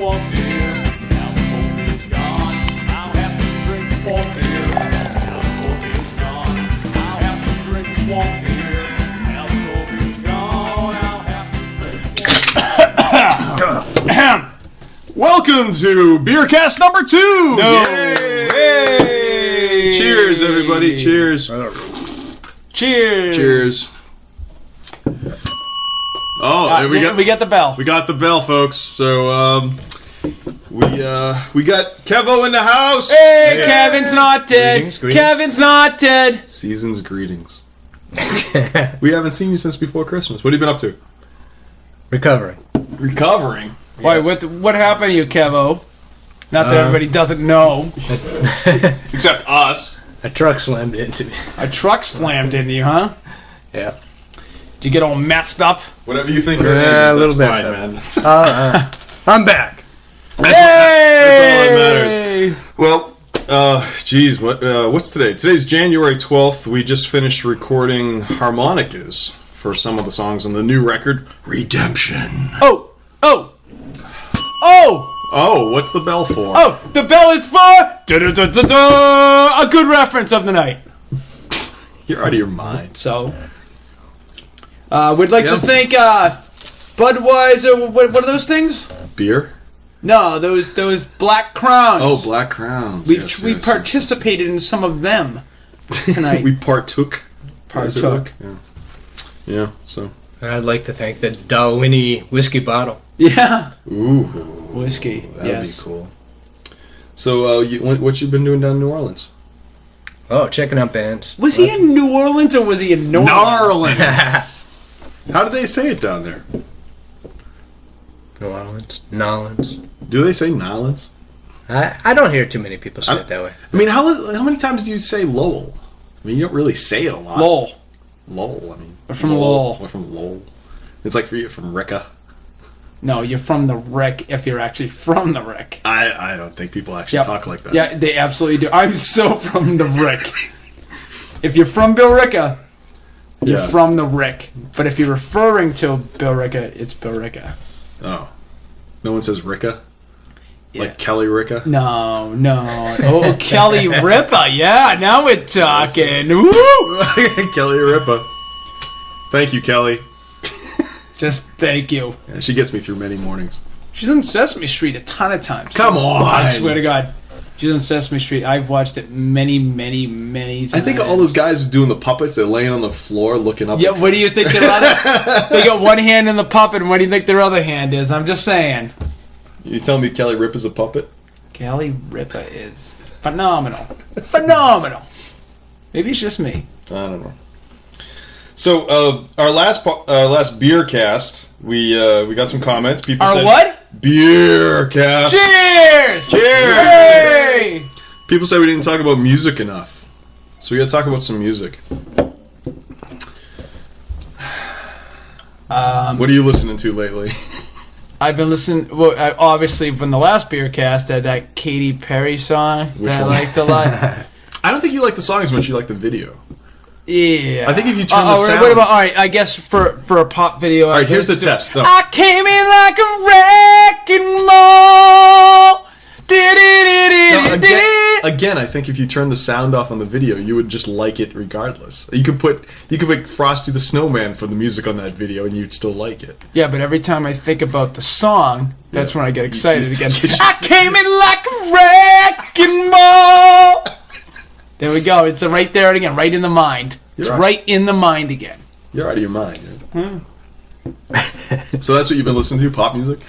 more beer. Now the Coke is gone. I'll have to drink more beer. Now the Coke is gone. I'll have to drink more beer. Now the Coke is gone. I'll have to drink. Welcome to Beercast number 2! No. Yay! Cheers, everybody. Cheers. Cheers. Cheers. Oh, We got the bell. We got the bell, folks. So, we got Kevo in the house. Hey, Kevin's not dead. Greetings. Kevin's not dead. Season's greetings. We haven't seen you since before Christmas. What have you been up to? Recovering. Recovering. Why? What happened to you, Kevo? Not that everybody doesn't know. Except us. A truck slammed into me. A truck slammed into you, huh? Yeah. Did you get all messed up? Whatever you think your name Yeah, is, a little that's bit. fine, man. I'm back. That's all that matters. Well, geez, what's today? Today's January 12th. We just finished recording harmonicas for some of the songs on the new record, Redemption. Oh! Oh, what's the bell for? Oh! The bell is for a good reference of the night. You're out of your mind. So, we'd like to thank Budweiser. What are those things? Beer? No, those Black Crowns. Oh, Black Crowns. We participated in some of them tonight. We partook. Partook. Yeah, so. I'd like to thank the Dalwhinnie whiskey bottle. Yeah. Ooh. Whiskey. That'd Yes. be cool. So, what you been doing down in New Orleans? Oh, checking out bands. Was he in New Orleans or was he in New Orleans? How do they say it down there? New Orleans. Nolans. Do they say Nolans? I don't hear too many people say it that way. I mean, how many times do you say Lowell? I mean, you don't really say it a lot. Lowell. Lowell, I mean. We're from Lowell. We're from Lowell. It's like for you from Ricka. No, you're from the Rick if you're actually from the Rick. I don't think people actually Yep. talk like that. Yeah, they absolutely do. I'm so from the Rick. If you're from Bill Ricka, you're Yeah. from the Rick. But if you're referring to Bill Ricka, it's Bill Ricka. Oh. No one says Ricka? Yeah. Like Kelly Ricka? No. Oh, Kelly Ripa. Yeah, now we're talking. Woo! Kelly Ripa. Thank you, Kelly. Just thank you. Yeah, she gets me through many mornings. She's on Sesame Street a ton of times. Come on! I swear to God. She's on Sesame Street. I've watched it many times. I think all those guys doing the puppets, they're laying on the floor looking up. Yeah, what do you think their other... They got one hand in the puppet, and what do you think their other hand is? I'm just saying. You telling me Kelly Ripa's a puppet? Kelly Ripa is phenomenal. Phenomenal. Maybe it's just me. I don't know. So our last beer cast, we got some comments. People Our said what? Beer cast. Cheers! Cheers! Hey! People said we didn't talk about music enough, so we got to talk about some music. What are you listening to lately? I've been listening. Well, obviously from the last beer cast, that Katy Perry song that I liked a lot. I don't think you like the song as much as you like the video. Yeah. I think if you turn the sound... What about, all right, I guess for a pop video... All right, here's the test. No. I came in like a wrecking ball. No, again, I think if you turn the sound off on the video, you would just like it regardless. You could put Frosty the Snowman for the music on that video, and you'd still like it. Yeah, but every time I think about the song, that's when I get excited again. I came in like a wrecking ball. There we go. It's right there again, right in the mind. It's right in the mind again. You're out of your mind. So that's what you've been listening to, pop music?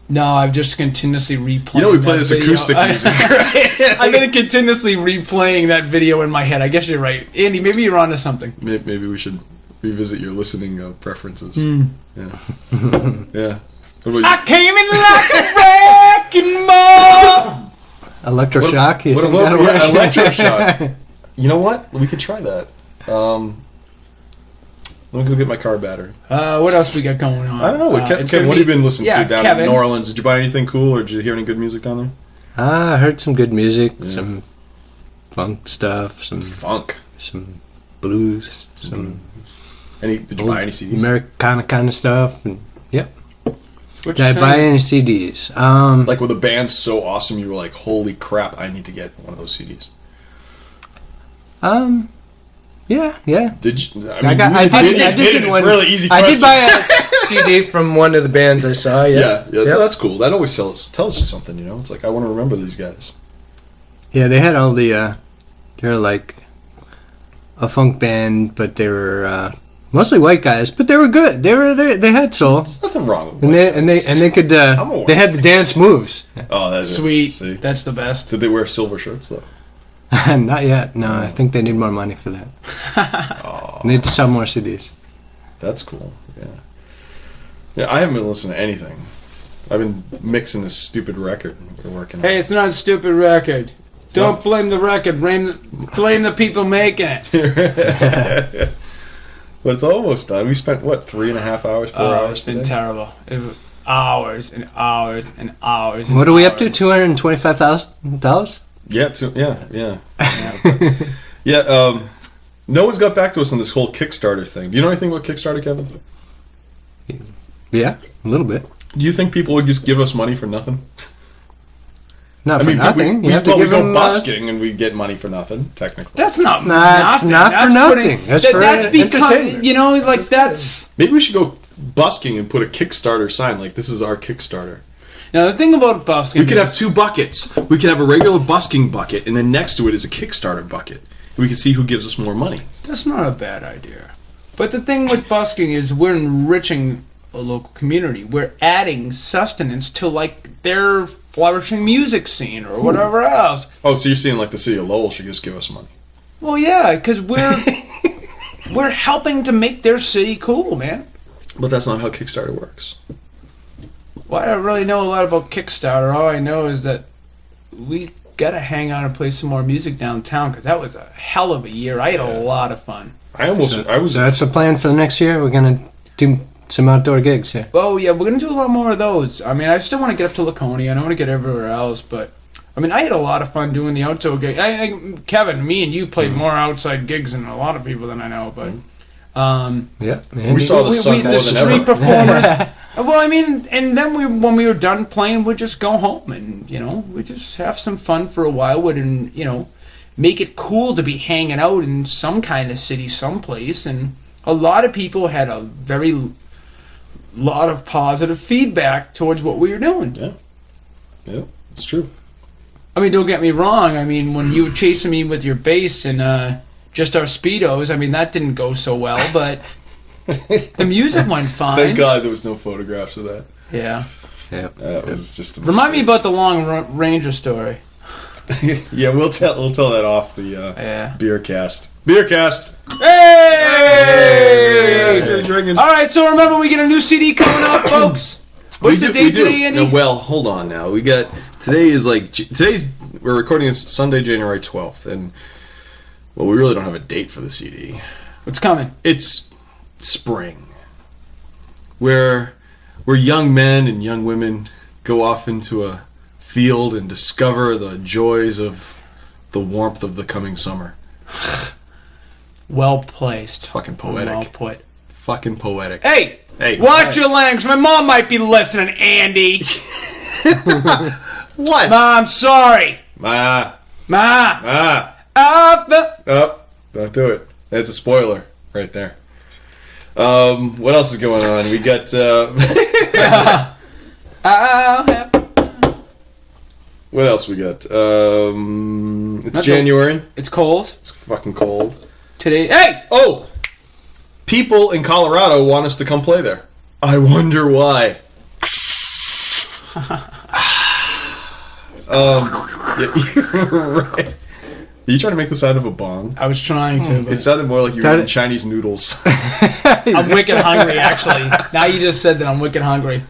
No, I've just continuously replaying. You know we play this video. acoustic music. I've been continuously replaying that video in my head. I guess you're right. Andy, maybe you're onto something. Maybe we should revisit your listening preferences. Yeah. Yeah. What about you? I came in like a wrecking ball. Electroshock? Electroshock. You know what? We could try that. Let me go get my car battery. What else we got going on? I don't know. Kevin, what have you been listening to down in New Orleans? Did you buy anything cool, or did you hear any good music down there? I heard some good music, some funk stuff, some blues, some Did you buy any CDs? Americana kind of stuff, and yep. What Did you I buy saying? any CDs? Like, were the bands so awesome you were like, holy crap, I need to get one of those CDs? Yeah. Did you? I did It's one. a really easy I question. did buy a CD from one of the bands I saw. Yeah, Yeah. so that's cool. That always tells you something, you know? It's like, I want to remember these guys. Yeah, they had all the. They were like a funk band, but they were mostly white guys, but they were good. They had soul, There's nothing wrong with and white they could. aware. They had the dance moves. Oh, that's Sweet. See? That's the best. Did they wear silver shirts, though? Not yet. No, I think they need more money for that. Oh, Need to sell more CDs. that's cool. Yeah. Yeah, I haven't been listening to anything. I've been mixing this stupid record we're working on. Hey, it's not a stupid record. Don't not- blame the record. Blame the people making it. But it's almost done. We spent, what, 3.5 hours, 4 hours It's been today? terrible. It was hours and hours and hours. What are we up to? $225,000. Yeah. Yeah, no one's got back to us on this whole Kickstarter thing. Do you know anything about Kickstarter, Kevin? Yeah, a little bit. Do you think people would just give us money for nothing? Not for nothing. We You have to we give go them. busking and we get money for nothing, technically. That's not. That's nothing. not for nothing. That's for entertainment. You know, like that's. Maybe we should go busking and put a Kickstarter sign, like, this is our Kickstarter. Now the thing about busking, We could have 2 buckets. We could have a regular busking bucket, and then next to it is a Kickstarter bucket. And we can see who gives us more money. That's not a bad idea. But the thing with busking is we're enriching a local community. We're adding sustenance to like their flourishing music scene or whatever else. Oh, so you're saying like the city of Lowell should just give us money? Well, yeah, because we're helping to make their city cool, man. But that's not how Kickstarter works. Well, I don't really know a lot about Kickstarter. All I know is that we gotta hang out and play some more music downtown because that was a hell of a year. I had a lot of fun. I was. So that's the plan for the next year. We're gonna do some outdoor gigs here. Oh yeah, we're gonna do a lot more of those. I mean, I still want to get up to Laconia. I don't want to get everywhere else, but I mean, I had a lot of fun doing the outdoor gig. Kevin, me, and you played more outside gigs than a lot of people than I know. But Yeah, We saw the sun more the than street ever. performers. Well, I mean, and then when we were done playing, we'd just go home and we just have some fun for a while. And make it cool to be hanging out in some kind of city, someplace. And a lot of people had a very lot of positive feedback towards what we were doing. Yeah, it's true. I mean, don't get me wrong. I mean, when you were chasing me with your bass and just our Speedos, I mean, that didn't go so well, but the music went fine. Thank God there was no photographs of that. Yeah. That was just a Remind me mistake. about the Long Ranger story. Yeah, we'll tell that off the Yeah. beer cast. Beer cast. Hey! We're drinking. All right, so remember, we get a new CD coming out, folks. What's the date today, Andy? No, well, hold on now. We're recording this Sunday, January 12th, and well, we really don't have a date for the CD. What's coming? It's spring, where young men and young women go off into a field and discover the joys of the warmth of the coming summer. Well placed. Fucking poetic. Well put. Fucking poetic. Hey! Hey. Watch your language. My mom might be listening, Andy. What? Ma, I'm sorry. Ma. Ma. Oh, don't do it. That's a spoiler right there. What else is going on? We got what else we got? It's January. It's cold. It's fucking cold. Today. Hey! Oh! People in Colorado want us to come play there. I wonder why. Right. Are you trying to make the sound of a bong? I was trying to, but It sounded more like you were eating Chinese noodles. I'm wicked hungry, actually. Now you just said that I'm wicked hungry.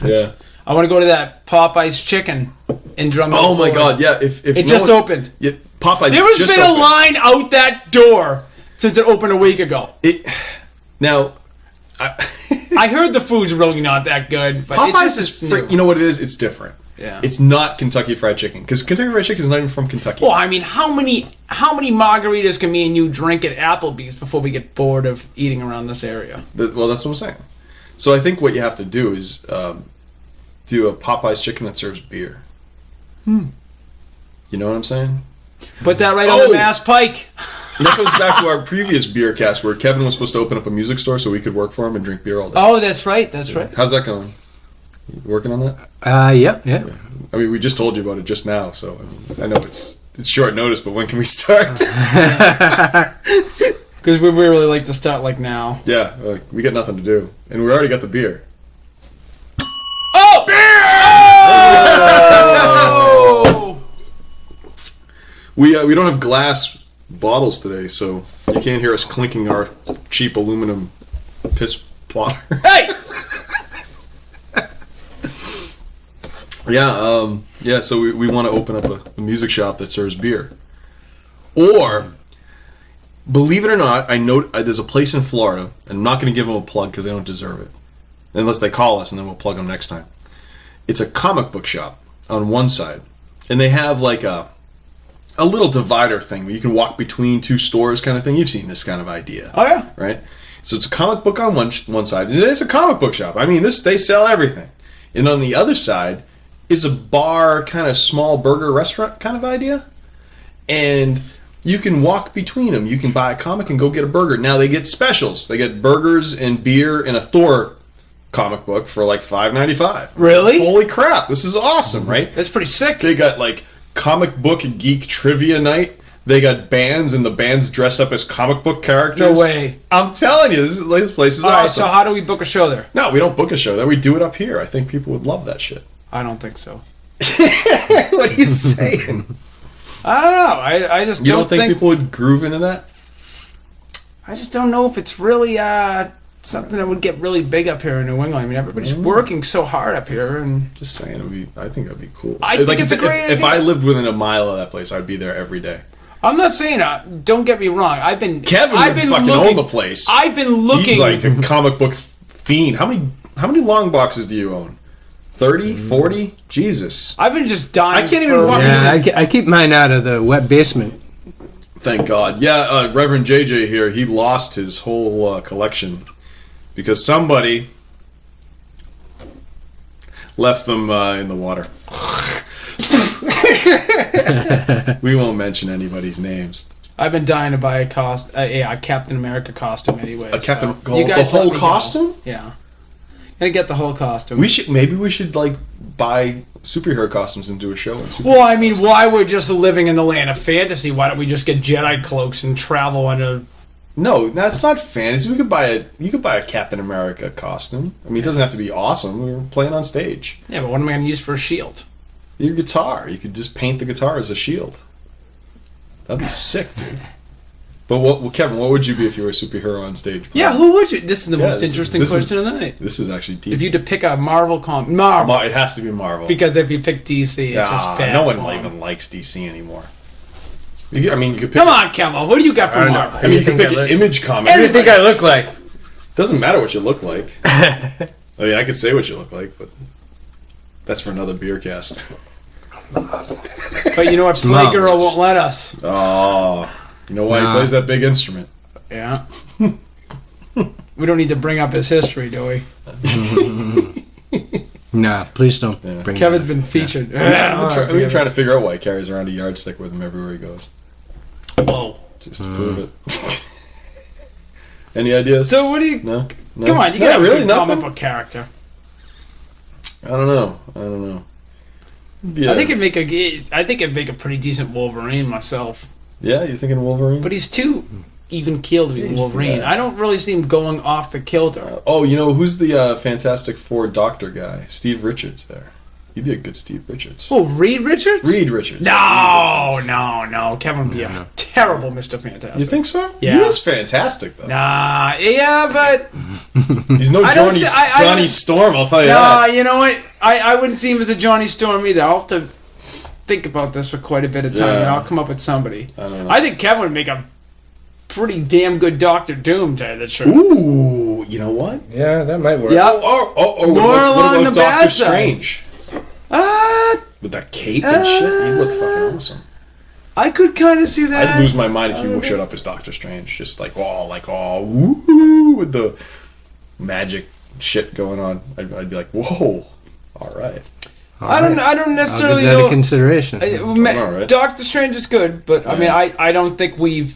Yeah. I want to go to that Popeye's Chicken in Drummond. Oh my Florida. God! Yeah. If It no just one- opened. Yeah, Popeyes. There has just been a opened. line out that door since it opened a week ago. Now, I heard the food's really not that good, but Popeyes it's is new. you know what it is? It's different. Yeah. It's not Kentucky Fried Chicken because Kentucky Fried Chicken is not even from Kentucky. Well, I mean, how many margaritas can me and you drink at Applebee's before we get bored of eating around this area? Well, that's what I'm saying. So I think what you have to do is do a Popeye's chicken that serves beer. You know what I'm saying? Put that right on the Mass Pike. And that goes back to our previous beer cast where Kevin was supposed to open up a music store so we could work for him and drink beer all day. Oh, that's right. That's right. How's that going? You working on that? Yeah. I mean, we just told you about it just now, so I know it's short notice, but when can we start? Because we really like to start like now. Yeah, we got nothing to do, and we already got the beer. Oh! Oh! We don't have glass bottles today, so you can't hear us clinking our cheap aluminum piss water. Hey! Yeah, so we want to open up a music shop that serves beer. Or, believe it or not, I know there's a place in Florida, and I'm not going to give them a plug because they don't deserve it. Unless they call us, and then we'll plug them next time. It's a comic book shop on one side, and they have like a little divider thing where you can walk between two stores kind of thing. You've seen this kind of idea. Oh, yeah. Right? So it's a comic book on one side, and it's a comic book shop. I mean, they sell everything. And on the other side is a bar, kind of small burger restaurant kind of idea. And you can walk between them. You can buy a comic and go get a burger. Now, they get specials. They get burgers and beer and a Thor comic book for like $5.95. Really? Holy crap. This is awesome, right? That's pretty sick. They got like comic book geek trivia night. They got bands, and the bands dress up as comic book characters. No way. I'm telling you, this place is All right, awesome. so how do we book a show there? No, we don't book a show there. We do it up here. I think people would love that shit. I don't think so. What are you saying? I don't know. I just You don't think people would groove into that? I just don't know if it's really something that would get really big up here in New England. I mean, everybody's working so hard up here, and Just saying, I think that'd be cool. I think it's a great if idea. I lived within a mile of that place, I'd be there every day. I'm not saying don't get me wrong. Kevin Would fucking own the place. I've been looking. He's like a comic book fiend. How many long boxes do you own? 30? 40? Jesus. I've been just dying. I can't even walk Yeah, I keep mine out of the wet basement. Thank God. Yeah, Reverend JJ here, he lost his whole collection because somebody left them in the water. We won't mention anybody's names. I've been dying to buy a Captain America costume anyway. Captain you the guys whole let me go. costume? Yeah. Gonna get the whole costume. Maybe we should like buy superhero costumes and do a show in superhero. Well, I mean, why we're just living in the land of fantasy? Why don't we just get Jedi cloaks and travel on a? No, that's not fantasy. You could buy a Captain America costume. I mean, it doesn't have to be awesome. We're playing on stage. Yeah, but what am I gonna use for a shield? Your guitar. You could just paint the guitar as a shield. That'd be sick, dude. But Kevin, what would you be if you were a superhero on stage? Yeah, who would you? This is the most this interesting question of the night. This is actually deep. If you had to pick a Marvel Marvel, It has to be Marvel. because if you pick DC, it's just bad. no one form. even likes DC anymore. You could pick. Come on, Kemo. What do you got for Marvel? I mean, you could pick an Image comic. What do you think I look like? Doesn't matter what you look like. I mean, I could say what you look like, but that's for another beer cast. But you know what? Playgirl won't let us. Oh, you know why he plays that big instrument? Yeah. We don't need to bring up his history, do we? Nah, please don't Yeah. bring Kevin's it been featured. We're trying to figure out why he carries around a yardstick with him everywhere he goes. Whoa. Just to prove it. Any ideas? So what do you? No? Come on, you No, got a really good nothing? comic book character. I don't know. Yeah. I think it'd make a pretty decent Wolverine myself. Yeah, you thinking Wolverine? But he's too even keeled to be He's- Wolverine. yeah. I don't really see him going off the kilter. Oh, you know who's the Fantastic Four doctor guy? Steve Richards. There, he'd be a good Steve Richards. Oh, Reed Richards? Reed Richards. No, Reed Richards. no. Kevin would be a terrible Mr. Fantastic. You think so? Yeah. He is fantastic though. Nah, yeah, but He's no I don't Johnny, see- I Johnny don't- Storm. I'll tell you nah, that. you know what? I wouldn't see him as a Johnny Storm either. I'll have to think about this for quite a bit of time, Yeah. and I'll come up with somebody. I don't know. I think Kevin would make a pretty damn good Doctor Doom, to tell you the truth. Ooh, you know what? Yeah, that might work. Yeah. What More about along the Doctor bad side. Strange? With that cape and shit, he'd look fucking awesome. I could kind of see that. I'd lose my mind if you showed up as Doctor Strange, just like woo, with the magic shit going on. I'd be like, whoa, All right. I don't I'll necessarily give that know. a consideration. all right. Doctor Strange is good, but I mean, Yeah. I don't think we've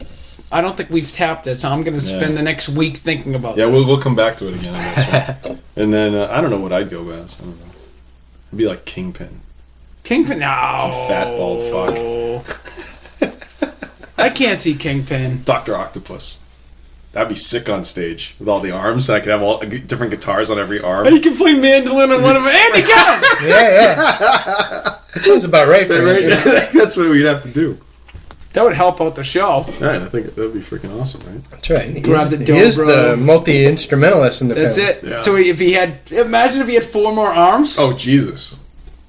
tapped this. I'm going to spend Yeah. the next week thinking about Yeah, this. we'll come back to it again. I guess. And then I don't know what I'd go as. I don't know. It'd be like Kingpin. Kingpin. No, Some fat bald fuck. I can't see Kingpin. Dr. Octopus. That'd be sick on stage with all the arms. I could have all different guitars on every arm. And he can play mandolin on one of them. And he got him. Yeah. That sounds about right for Right? me. That's what we'd have to do. That would help out the show. All right, I think that'd be freaking awesome, right? That's right. Grab the He is dobro. the multi-instrumentalist in the That's film. it. Yeah. So if he had, imagine if he had 4 more arms. Oh, Jesus.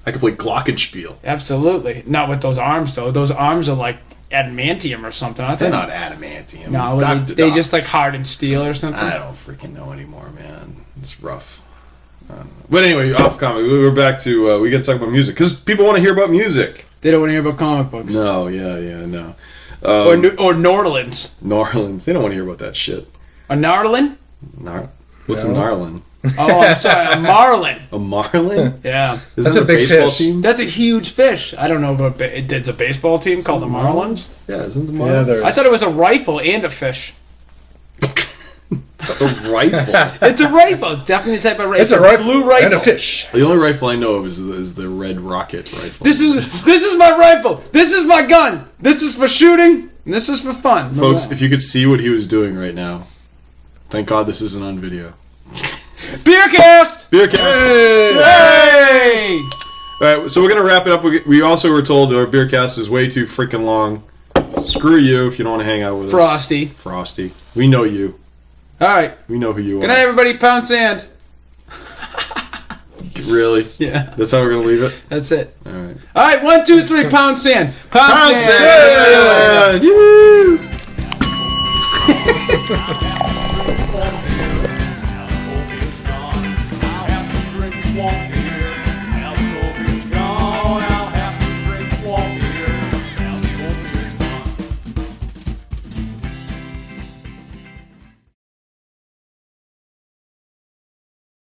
I could play Glockenspiel. Absolutely. Not with those arms, though. Those arms are like adamantium or something, aren't they? They're not adamantium. No, Dr. they Doc. just like hardened steel or something. I don't freaking know anymore, man. It's rough. I don't know. But anyway, off comic. We're back to we got to talk about music because people want to hear about music. They don't want to hear about comic books. No, no. Or Norlands. Narlins. They don't want to hear about that shit. A Narlin? What's a No. Narlin? Oh, I'm sorry. A Marlin. A Marlin? Yeah. Isn't That's that a big baseball fish. team? That's a huge fish. I don't know about it's a baseball team called the Marlins. Yeah, isn't the Marlins? Yeah, there I thought it was a rifle and a fish. a rifle. It's a rifle. It's definitely a type of rifle. It's a rifle Blue rifle. and a fish. The only rifle I know of is the Red Rocket rifle. This is my rifle. This is my gun. This is for shooting. And this is for fun. Folks, if you could see what he was doing right now, thank God this isn't on video. Beer cast. Beer cast. Hey. All right, so we're gonna wrap it up. We also were told our beer cast is way too freaking long. Screw you if you don't want to hang out with Frosty. us. Frosty. We know you. All right. We know who you Good are. night, everybody. Pound sand. Really? Yeah. That's how we're gonna leave it. That's it. All right. All right. 1, 2, 3. Pound sand. Pound, sand. sand! Yoo-hoo! Alcohol is gone. I'll have to drink one beer.